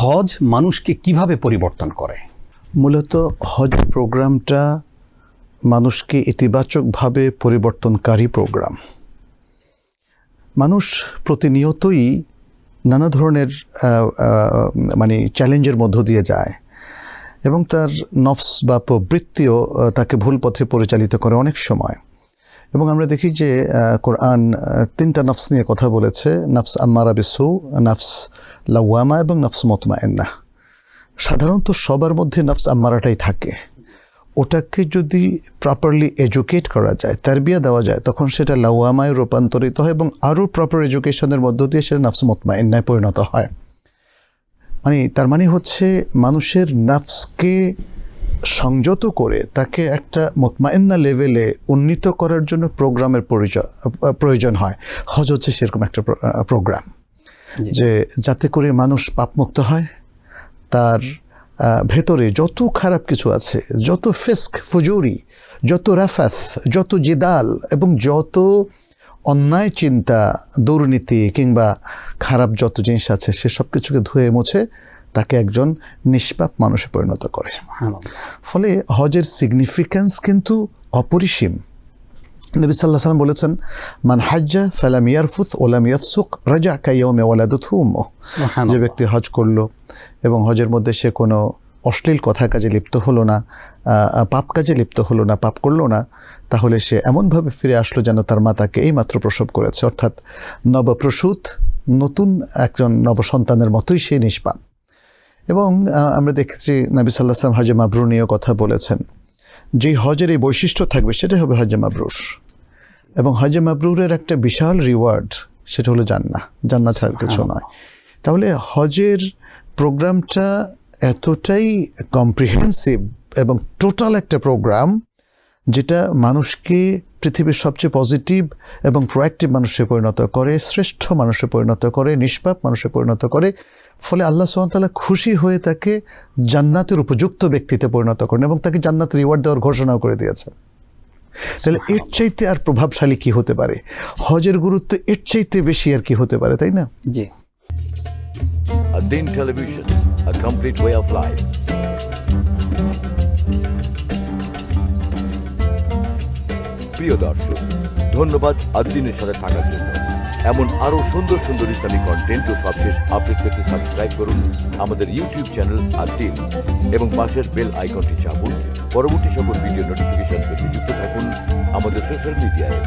হজ মানুষকে কিভাবে পরিবর্তন করে? মূলত হজ প্রোগ্রামটা মানুষকে ইতিবাচকভাবে পরিবর্তনকারী প্রোগ্রাম। মানুষ প্রতিনিয়তই নানা ধরনের চ্যালেঞ্জের মধ্য দিয়ে যায় এবং তার নফস বা প্রবৃত্তিও তাকে ভুল পথে পরিচালিত করে অনেক সময়। এবং আমরা দেখি যে কোরআন তিনটা নফস নিয়ে কথা বলেছে: নফস আম্মারা বিসু, নফস লাওয়ামা এবং নফস মুতমাইন্নাহ। সাধারণত সবার মধ্যে নফস আম্মারাটাই থাকে। ওটাকে যদি প্রপারলি এডুকেট করা যায়, তারবিয়া দেওয়া যায়, তখন সেটা লাওয়ামায় রূপান্তরিত হয় এবং আরও প্রপার এডুকেশনের মধ্য দিয়ে সেটা নফস মুতমাইন্নায় পরিণত হয়। তার মানে হচ্ছে মানুষের নফসকে সংযত করে তাকে একটা মুতমাইন্না লেভেলে উন্নীত করার জন্য প্রোগ্রামের প্রয়োজন হয়। হজ হচ্ছে সেরকম একটা প্রোগ্রাম, যে যাতে করে মানুষ পাপমুক্ত হয়, তার ভেতরে যত খারাপ কিছু আছে, যত ফিস্ক ফুজুরি, যত রাফাস, যত জিদাল এবং যত অন্যায় চিন্তা, দুর্নীতি কিংবা খারাপ যত জিনিস আছে, সেসব কিছুকে ধুয়ে মুছে তাকে একজন নিষ্পাপ মানুষে পরিণত করে। ফলে হজের সিগনিফিক্যান্স কিন্তু অপরিসীম। নবী সাল্লাল্লাহু আলাইহি ওয়াসাল্লাম বলেছেন, মান হাজ্জা ফালাম ইয়ারফুথ ওয়ালাম ইয়াফসুক রাজা কায়াউমে ওয়ালাদাতহু উম্মুহু। যে ব্যক্তি হজ করলো এবং হজের মধ্যে সে কোনো অশ্লীল কথা কাজে লিপ্ত হলো না, পাপ কাজে লিপ্ত হলো না, পাপ করলো না, তাহলে সে এমনভাবে ফিরে আসলো যেন তার মা তাকে এইমাত্র প্রসব করেছে, অর্থাৎ নবপ্রসূত নতুন একজন নবসন্তানের মতোই সে নিষ্পাপ। এবং আমরা দেখেছি নবী সাল্লাল্লাহু আলাইহি ওয়াসাল্লাম হজে মাবরুর নিয়ে কথা বলেছেন। যেই হজের এই বৈশিষ্ট্য থাকবে সেটাই হবে হজে মাবরুর। এবং হজে মাবরুরের একটা বিশাল রিওয়ার্ড, সেটা হলো জান্নাত ছাড়া কিছু নয়। তাহলে হজের প্রোগ্রামটা এতটাই কম্প্রিহেন্সিভ এবং টোটাল একটা প্রোগ্রাম, যেটা মানুষকে পৃথিবীর সবচেয়ে পজিটিভ এবং প্রোঅ্যাক্টিভ মানুষে পরিণত করে, শ্রেষ্ঠ মানুষে পরিণত করে, নিষ্পাপ মানুষে পরিণত করে। ফলে আল্লাহ সুবহানাহু ওয়া তাআলা খুশি হয়ে তাকে জান্নাতের উপযুক্ত ব্যক্তিতে পরিণত করেন এবং তাকে জান্নাতের রিওয়ার্ড দেওয়ার ঘোষণাও করে দিয়েছেন। তাহলে এর চাইতে আর প্রভাবশালী কি হতে পারে? হজের গুরুত্ব এর চাইতে বেশি আর কি হতে পারে, তাই না? জি। Ad-Din Television, a complete way of life. প্রিয় দর্শক, ধন্যবাদ ad-Din-এর সাথে থাকার জন্য। এমন আরো সুন্দর সুন্দর ইসলামিক কন্টেন্ট ও সবশেষ আপডেট পেতে সাবস্ক্রাইব করুন আমাদের ইউটিউব চ্যানেল ad-Din এবং পাশের বেল আইকনটি চাপুন। পরবর্তী সকল ভিডিও নোটিফিকেশন পেতে যুক্ত থাকুন আমাদের সোশ্যাল মিডিয়ায়।